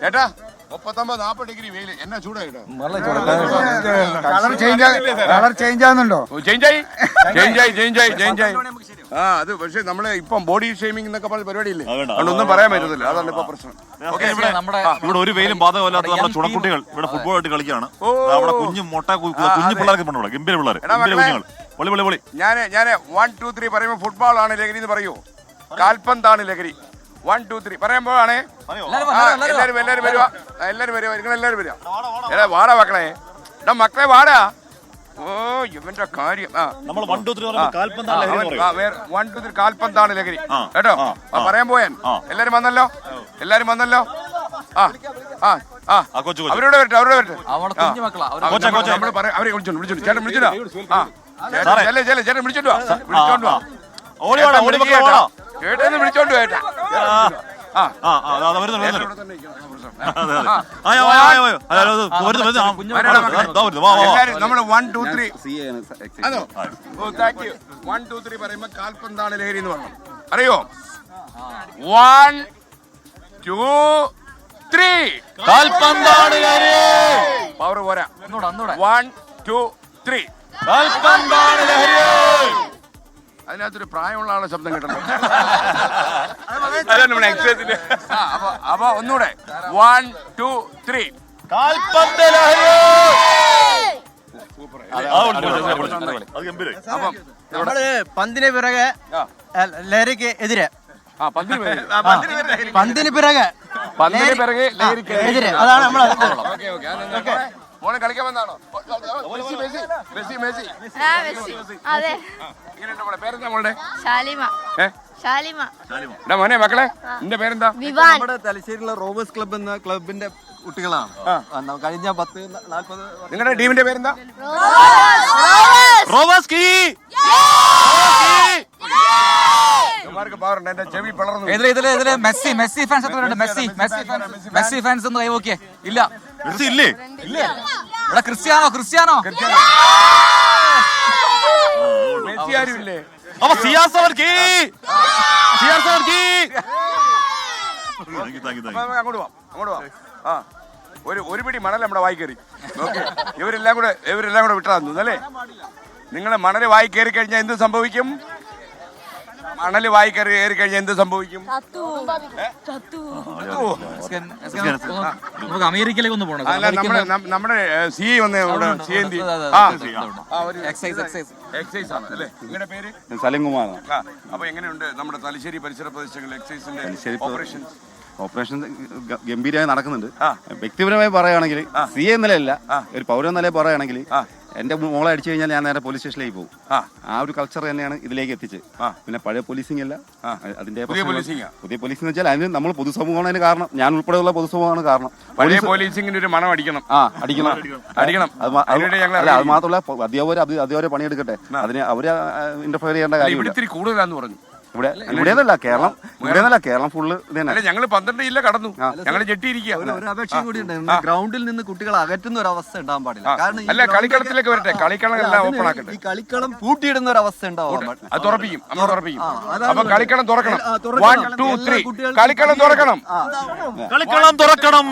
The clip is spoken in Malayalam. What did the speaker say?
ചേട്ടാ 39-40 ഡിഗ്രി വെയിൽ എന്നാ ചൂടായിട്ടോ. കളർ ചേഞ്ച് ആവുന്നുണ്ടോ? ചേഞ്ചായി. ആ അത് പക്ഷെ നമ്മള് ഇപ്പം ബോഡി ഷേമിംഗ് എന്നൊക്കെ പറഞ്ഞ പരിപാടിയില്ലേ, അതുകൊണ്ടൊന്നും പറയാൻ പറ്റത്തില്ല. അതാണ് ഇപ്പൊ പ്രശ്നം. ഇവിടെ ഒരു വെയിലും ബാധകമല്ലാത്ത നമ്മുടെ ചുണക്കുട്ടികൾ ഇവിടെ ഫുട്ബോൾ ആയിട്ട് കളിക്കുകയാണ്. നമ്മുടെ കുഞ്ഞു പിള്ളേർക്ക് ഇവിടെ ഗംഭീര പിള്ളേർ, കുഞ്ഞുങ്ങൾ. പൊളി. ഞാൻ 1 2 3 പറയുമ്പോ ഫുട്ബോൾ ആണ് ലഹരി എന്ന് പറയൂ, കാൽപന്താണ് ലഹരി. 1 2 3 പറയുമ്പോഴാണ് എല്ലാരും വരുക. നിങ്ങളെല്ലാരും വരിക. എടാ വാടാ മക്കളെ, എടാ മക്കളെ വാടാ. ഓ ഇവന്റെ കാര്യം. 1 2 3 കാൽപന്താണ് ലഹരി കേട്ടോ. പറയാൻ പോയാൻ എല്ലാരും വന്നല്ലോ. അവരോട് വരട്ടെ. അവരെ വിളിച്ചോണ്ട് ചേട്ടൻ വിളിച്ചോ. ചേട്ടൻ വിളിച്ചോണ്ട് കേട്ടെന്ന് വിളിച്ചോണ്ട് ചേട്ടാ. നമ്മള് 1 2 3 അതോ 1 2 3 പറയുമ്പോ കാൽപന്താണ് ലഹരി എന്ന് പറഞ്ഞു. അറിയോ? 1 2 3 കാൽപന്താണ് ലഹരി. പവർ പോരാ. 1 2 3 കാൽപന്താണ് ലഹരി. അതിനകത്തൊരു പ്രായമുള്ള ആളുടെ ശബ്ദം കേട്ടല്ലോ. അപ്പൊ ഒന്നുകൂടെ 1 2 3 കാൽപന്ത് ലഹരി. നമ്മള് പന്തിന് പിറകെ ലഹരിക്ക് എതിരെ, പന്തിന് പിറകെ എതിരെ, അതാണ് നമ്മൾ. മോനെ കളിക്കാൻ വന്നാണോ? പേരെന്താ മോളുടെ? മോനെ മക്കളെ നിന്റെ പേരെന്താ? നമ്മുടെ തലശ്ശേരിയിലെ റോവേഴ്സ് ക്ലബ് എന്ന ക്ലബിന്റെ കുട്ടികളാണ്. കഴിഞ്ഞ 10-40. നിങ്ങളുടെ ടീമിന്റെ പേരെന്താ? എന്റെ ചെവി പിളർന്നു. മെസ്സി ഫാൻസ് മെസ്സി ഫാൻസ് ഒന്ന് കൈവോക്കിയേ. ഇല്ല ഇല്ലേ? ഇവിടെ ക്രിസ്ത്യാനോ മെസ്സി ആരും ഇല്ലേ? അങ്ങോട്ട് പോവാം. ഒരു പിടി മണൽ നമ്മുടെ വായി കയറി. ഇവരെല്ലാം കൂടെ വിട്ടാന്നു അല്ലേ? നിങ്ങളെ മണല് വായി കയറി കഴിഞ്ഞാൽ എന്ത് സംഭവിക്കും? മണല് വായി കയറി കഴിഞ്ഞാൽ എന്ത് സംഭവിക്കും? നമുക്ക് അമേരിക്കയിലേക്ക് ഒന്ന് പോകണം. നമ്മുടെ സി വന്ന് എക്സൈസ് ആണ് അല്ലേ? നിങ്ങളുടെ പേര്? സലിംകുമാർ. അപ്പൊ എങ്ങനെയുണ്ട് നമ്മുടെ തലശ്ശേരി പരിസര പ്രദേശങ്ങളിൽ എക്സൈസിന്റെ ഓപ്പറേഷൻ ഗംഭീരമായി നടക്കുന്നുണ്ട്. വ്യക്തിപരമായി പറയുകയാണെങ്കിൽ സി എ നിലയല്ല, ഒരു പൗരൻ നിലയിൽ പറയുകയാണെങ്കിൽ എന്റെ മോളെ അടിച്ചു കഴിഞ്ഞാൽ ഞാൻ നേരെ പോലീസ് സ്റ്റേഷനിലേക്ക് പോകും. ആ ഒരു കൾച്ചർ തന്നെയാണ് ഇതിലേക്ക് എത്തിച്ച്. പിന്നെ പഴയ പോലീസിംഗ് അല്ല, അതിന്റെ പുതിയ പോലീസിംഗ് എന്ന് വെച്ചാൽ അതിന് നമ്മൾ പൊതുസമൂഹമാണ് അതിന് കാരണം. ഞാൻ ഉൾപ്പെടെയുള്ള പൊതുസമൂഹമാണ് കാരണം. പഴയ പോലീസിംഗിന് ഒരു മണം അടിക്കണം. അത് മാത്രമല്ല അധ്യാപകരെ പണിയെടുക്കട്ടെ, അതിന് അവര് ഇന്റർഫിയർ ചെയ്യേണ്ട കാര്യം ഇത്തിരി കൂടുതലാന്ന് പറഞ്ഞു. ഇവിടെന്നല്ല കേരളം ഫുള്ള് ഞങ്ങള് 12 ജില്ല കടന്നു. ഞങ്ങള് ഞെട്ടിയിരിക്കുക. ഒരു അപേക്ഷയും കൂടി ഉണ്ട്, ഗ്രൗണ്ടിൽ നിന്ന് കുട്ടികളെ അകറ്റുന്ന ഒരു അവസ്ഥ ഉണ്ടാവാൻ പാടില്ല. കാരണം അല്ല, കളിക്കളത്തിലേക്ക് വരട്ടെ, കളിക്കളം എല്ലാം ഓപ്പൺ ആക്കട്ടെ. ഈ കളിക്കളം പൂട്ടിയിടുന്ന ഒരു അവസ്ഥ ഉണ്ടാവും. അത് തുറപ്പിക്കും. അപ്പൊ കളിക്കളം തുറക്കണം. 1 2 3 കളിക്കളം തുറക്കണം. കളിക്കളം തുറക്കണം.